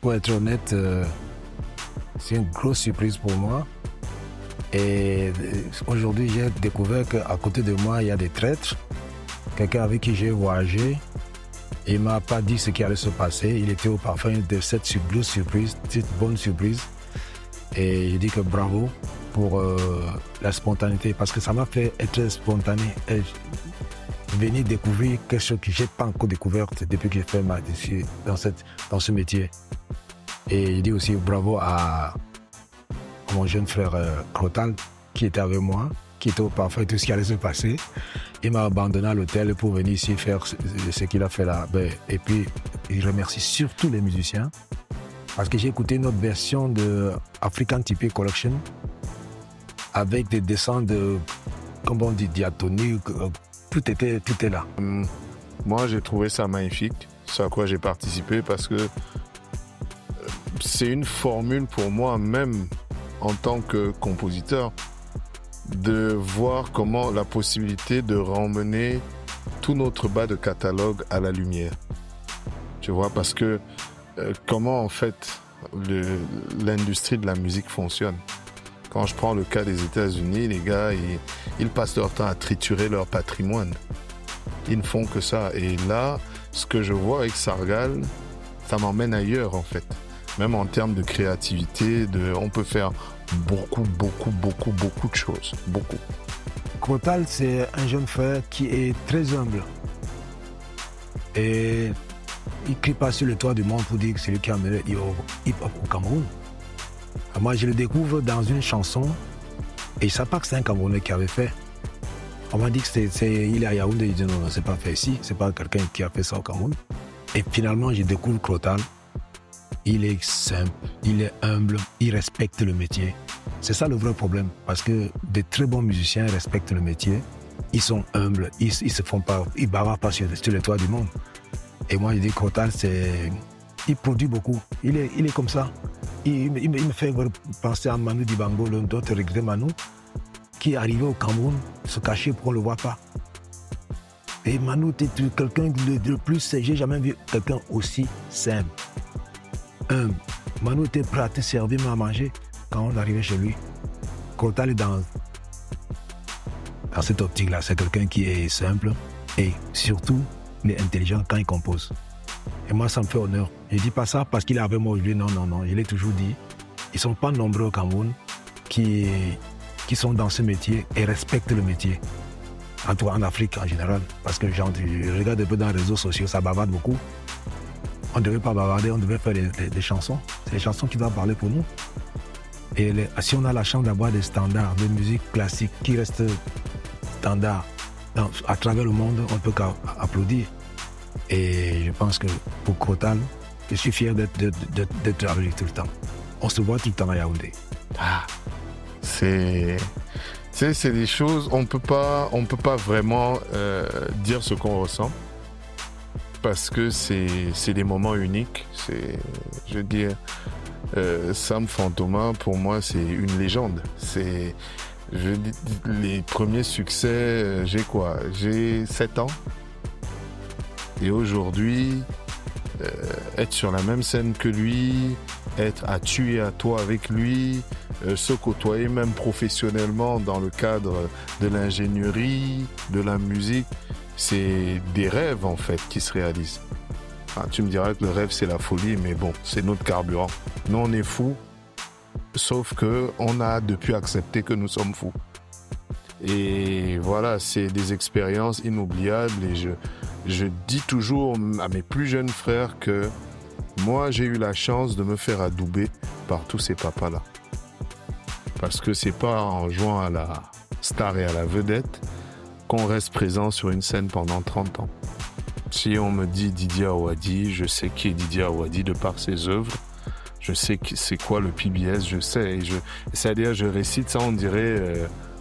Pour être honnête, c'est une grosse surprise pour moi. Et aujourd'hui, j'ai découvert qu'à côté de moi, il y a des traîtres. Quelqu'un avec qui j'ai voyagé. Il ne m'a pas dit ce qui allait se passer. Il était au parfum de cette grosse surprise, cette bonne surprise. Et je dis que bravo pour la spontanéité, parce que ça m'a fait être spontané. Et venir découvrir quelque chose que je n'ai pas encore découvert depuis que j'ai fait dans ce métier. Et je dis aussi bravo à mon jeune frère Crotal, qui était avec moi, qui était au parfum de tout ce qui allait se passer. Il m'a abandonné à l'hôtel pour venir ici faire ce qu'il a fait là. Et puis, je remercie surtout les musiciens, parce que j'ai écouté notre version de African Tipi Collection avec des dessins de, comment on dit, diatonie. Tout est là. Moi, j'ai trouvé ça magnifique, ce à quoi j'ai participé, parce que c'est une formule pour moi, même en tant que compositeur, de voir comment la possibilité de ramener tout notre bas de catalogue à la lumière. Tu vois, parce que comment en fait l'industrie de la musique fonctionne. Quand je prends le cas des États-Unis, les gars, ils passent leur temps à triturer leur patrimoine. Ils ne font que ça. Et là, ce que je vois avec Sargal, ça m'emmène ailleurs en fait. Même en termes de créativité, on peut faire beaucoup de choses. Beaucoup. Crotal, c'est un jeune frère qui est très humble. Et il ne crie pas sur le toit du monde pour dire que c'est lui qui a amené le hip-hop au Cameroun. Moi, je le découvre dans une chanson et je ne savais pas que c'est un Camerounais qui avait fait. On m'a dit qu'il est à Yaoundé. Il dit non, c'est pas fait ici, c'est pas quelqu'un qui a fait ça au Cameroun. Et finalement, je découvre Crotal. Il est simple, il est humble, il respecte le métier. C'est ça le vrai problème, parce que de très bons musiciens respectent le métier. Ils sont humbles, ils se font pas, ils bavardent pas sur les toits du monde. Et moi, je dis Crotal, il produit beaucoup. Il est comme ça. Il me fait penser à Manu Dibango, d'autres regret Manu, qui est arrivé au Cameroun, se cacher pour qu'on ne le voit pas. Et Manu, tu es quelqu'un de plus, j'ai jamais vu quelqu'un aussi simple. Manu était prêt à te servir à manger quand on arrivait chez lui. Crotal est dans cette optique-là. C'est quelqu'un qui est simple et surtout, il est intelligent quand il compose. Et moi, ça me fait honneur. Je ne dis pas ça parce qu'il est avec moi aujourd'hui. Non. Je l'ai toujours dit. Ils ne sont pas nombreux au Cameroun qui sont dans ce métier et respectent le métier. En tout cas, en Afrique en général. Parce que je regarde un peu dans les réseaux sociaux, ça bavarde beaucoup. On ne devait pas bavarder, on devait faire des chansons. C'est les chansons qui doivent parler pour nous. Et si on a la chance d'avoir des standards de musique classique qui restent standards à travers le monde, on ne peut qu'applaudir. Et je pense que pour Crotal, je suis fier d'être avec lui tout le temps. On se voit tout le temps à Yaoundé. C'est des choses, on peut pas vraiment dire ce qu'on ressent. Parce que c'est des moments uniques. Je veux dire, Sam Fantoma, pour moi, c'est une légende. Les premiers succès, j'ai 7 ans. Et aujourd'hui, être sur la même scène que lui, être à tuer à toi avec lui, se côtoyer même professionnellement dans le cadre de l'ingénierie, de la musique, c'est des rêves en fait qui se réalisent. Tu me diras que le rêve c'est la folie, mais bon, c'est notre carburant. Nous on est fous, sauf que on a depuis accepté que nous sommes fous. Et voilà, c'est des expériences inoubliables et je dis toujours à mes plus jeunes frères que moi j'ai eu la chance de me faire adouber par tous ces papas-là. Parce que c'est pas en jouant à la star et à la vedette qu'on reste présent sur une scène pendant 30 ans. Si on me dit Didier Awadi, je sais qui est Didier Awadi de par ses œuvres. Je sais c'est quoi le PBS, je sais. C'est-à-dire, je récite ça, on dirait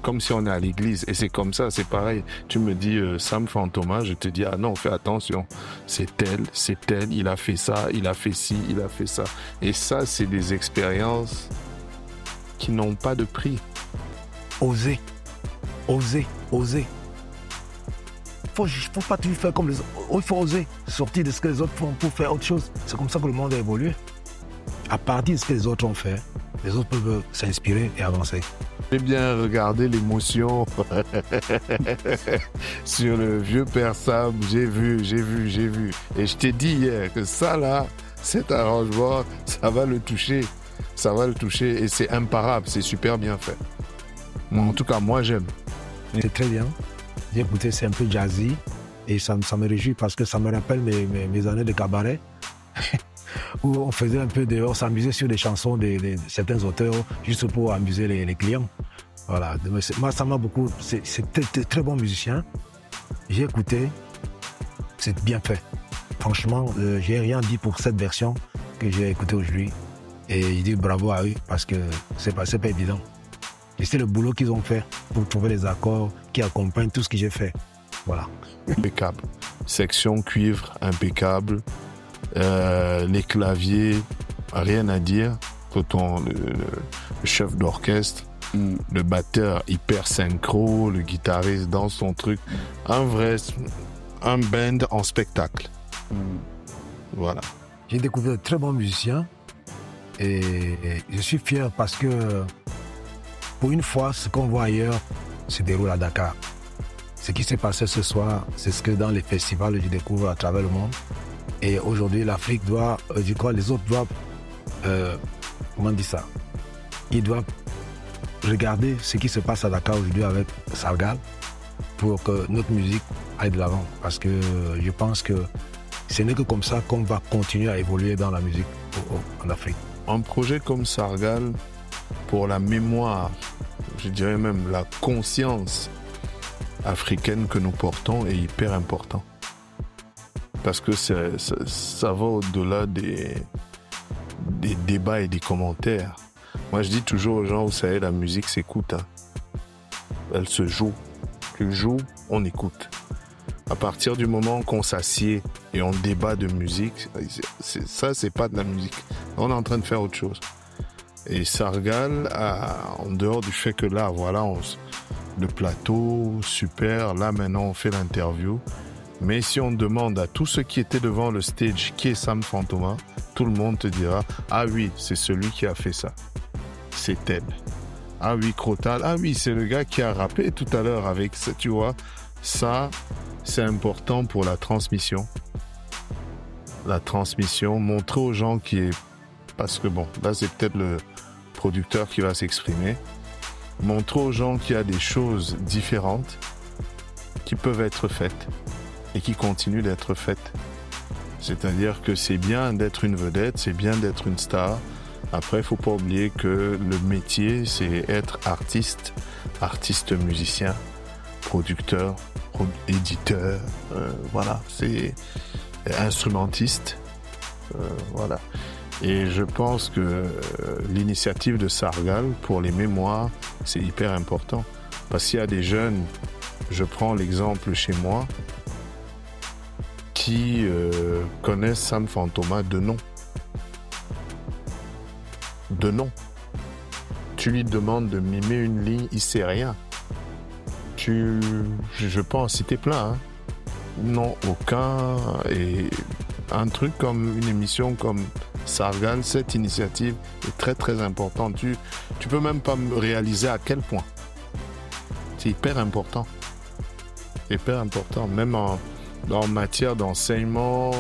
comme si on est à l'église. Et c'est comme ça, c'est pareil. Tu me dis Sam Fantoma, je te dis ah non, fais attention. C'est tel, il a fait ça, il a fait ci, il a fait ça. Et ça, c'est des expériences qui n'ont pas de prix. Oser. Faut pas toujours faire comme les autres. Il faut oser sortir de ce que les autres font pour faire autre chose. C'est comme ça que le monde a évolué. à partir de ce que les autres ont fait, les autres peuvent s'inspirer et avancer. J'ai bien regardé l'émotion sur le vieux Père Sam. J'ai vu. Et je t'ai dit hier que ça là, cet arrangement, ça va le toucher. Ça va le toucher et c'est imparable, c'est super bien fait. Moi, en tout cas, moi j'aime. C'est très bien. J'ai écouté, c'est un peu jazzy et ça me réjouit parce que ça me rappelle mes années de cabaret où on faisait un peu dehors, s'amuser sur des chansons de certains auteurs juste pour amuser les clients. Voilà. Moi, ça m'a beaucoup. C'est très bon musicien. J'ai écouté, c'est bien fait. Franchement, j'ai rien dit pour cette version que j'ai écoutée aujourd'hui. Et je dis bravo à eux parce que c'est pas évident. Et c'est le boulot qu'ils ont fait pour trouver les accords qui accompagnent tout ce que j'ai fait. Voilà. Impeccable. Section cuivre, impeccable. Les claviers, rien à dire. Le chef d'orchestre, le batteur hyper synchro, le guitariste dans son truc. Un band en spectacle. Voilà. J'ai découvert de très bons musiciens et je suis fier parce que pour une fois, ce qu'on voit ailleurs se déroule à Dakar. Ce qui s'est passé ce soir, c'est ce que dans les festivals, je découvre à travers le monde. Et aujourd'hui, l'Afrique doit, je crois, les autres doivent, comment on dit ça? Ils doivent regarder ce qui se passe à Dakar aujourd'hui avec Sargal pour que notre musique aille de l'avant. Parce que je pense que ce n'est que comme ça qu'on va continuer à évoluer dans la musique en Afrique. Un projet comme Sargal, pour la mémoire, je dirais même la conscience africaine que nous portons est hyper important. Parce que ça va au-delà des débats et des commentaires. Moi, je dis toujours aux gens, vous savez, la musique s'écoute. Hein. Elle se joue. Tu joues, on écoute. À partir du moment qu'on s'assied et on débat de musique, ça, c'est pas de la musique. On est en train de faire autre chose. Et Sargal, en dehors du fait que là, voilà, le plateau, super, là, maintenant, on fait l'interview. Mais si on demande à tous ceux qui étaient devant le stage qui est Sam Fantoma, tout le monde te dira « Ah oui, c'est celui qui a fait ça. C'est tel. Ah oui, Crotal. Ah oui, c'est le gars qui a rappé tout à l'heure avec ça. » Tu vois, ça, c'est important pour la transmission. La transmission, montrer aux gens qui est... Parce que bon, là, c'est peut-être le producteur qui va s'exprimer. Montrer aux gens qu'il y a des choses différentes qui peuvent être faites et qui continuent d'être faites. C'est-à-dire que c'est bien d'être une vedette, c'est bien d'être une star. Après, il ne faut pas oublier que le métier, c'est être artiste musicien, producteur, éditeur, voilà, c'est instrumentiste, voilà. Et je pense que l'initiative de Sargal pour les mémoires, c'est hyper important. Parce qu'il y a des jeunes, je prends l'exemple chez moi, qui connaissent Sam Fantoma de nom. De nom. Tu lui demandes de mimer une ligne, il sait rien. Je peux en citer plein. Hein. Non, aucun. Et un truc comme une émission comme Sargal, cette initiative est très très importante. Tu peux même pas réaliser à quel point. C'est hyper important. Hyper important. Même en matière d'enseignement,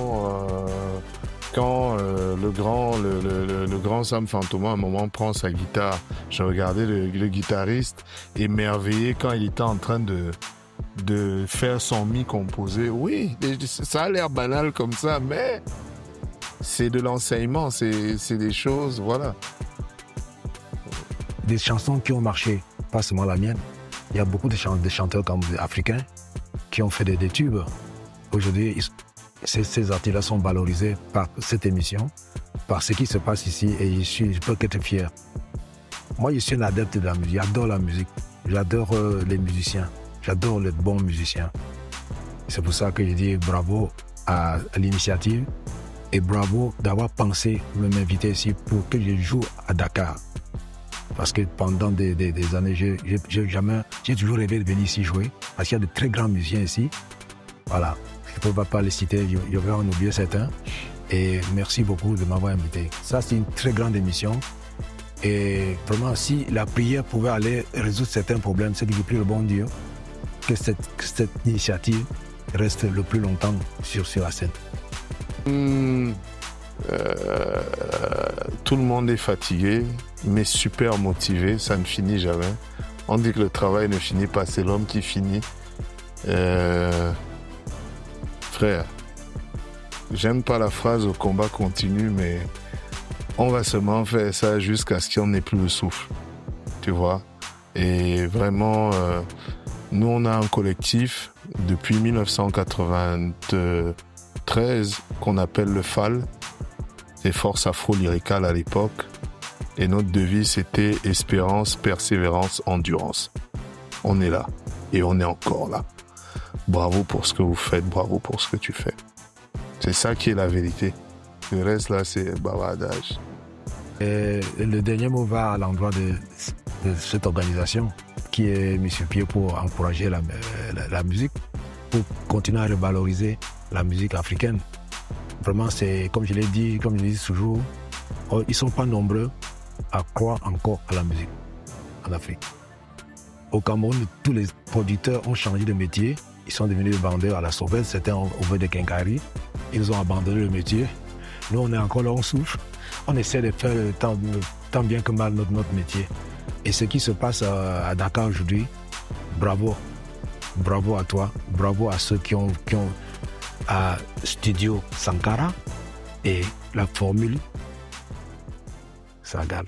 quand le grand Sam Fantoma à un moment prend sa guitare, j'ai regardé le guitariste émerveillé quand il était en train de faire son mi composé. Oui, ça a l'air banal comme ça, mais c'est de l'enseignement, c'est des choses, voilà. Des chansons qui ont marché, pas seulement la mienne. Il y a beaucoup de chanteurs comme africains qui ont fait des tubes. Aujourd'hui, ces artistes-là sont valorisés par cette émission, par ce qui se passe ici, et je peux qu'être fier. Moi, je suis un adepte de la musique, j'adore la musique, j'adore les musiciens, j'adore les bons musiciens. C'est pour ça que je dis bravo à l'initiative et bravo d'avoir pensé m'inviter ici pour que je joue à Dakar. Parce que pendant des années, j'ai toujours rêvé de venir ici jouer, parce qu'il y a de très grands musiciens ici. Voilà. Je ne peux pas les citer, je vais en oublier certains. Et merci beaucoup de m'avoir invité. Ça, c'est une très grande émission. Et vraiment, si la prière pouvait aller résoudre certains problèmes, c'est que je prie le bon Dieu que cette initiative reste le plus longtemps sur la scène. Tout le monde est fatigué, mais super motivé, ça ne finit jamais. On dit que le travail ne finit pas, c'est l'homme qui finit. Frère, j'aime pas la phrase « au combat continue », mais on va seulement faire ça jusqu'à ce qu'on n'ait plus le souffle, tu vois. Et vraiment, nous on a un collectif depuis 1993 qu'on appelle le FAL, c'est Force Afro-Lyricale à l'époque. Et notre devise c'était espérance, persévérance, endurance. On est là et on est encore là. Bravo pour ce que vous faites, bravo pour ce que tu fais. C'est ça qui est la vérité. Le reste là, c'est bavardage. Et le dernier mot va à l'endroit de cette organisation qui est mise sur pied pour encourager la musique, pour continuer à revaloriser la musique africaine. Vraiment, c'est comme je l'ai dit, comme je le dis toujours, ils ne sont pas nombreux à croire encore à la musique en Afrique. Au Cameroun, tous les producteurs ont changé de métier. Ils sont devenus vendeurs à la sauvette. Certains ont ouvert des quincailleries. Ils ont abandonné le métier. Nous, on est encore là, on souffre. On essaie de faire tant bien que mal notre métier. Et ce qui se passe à Dakar aujourd'hui, bravo. Bravo à toi. Bravo à ceux qui ont à Studio Sankara. Et la formule, ça gale.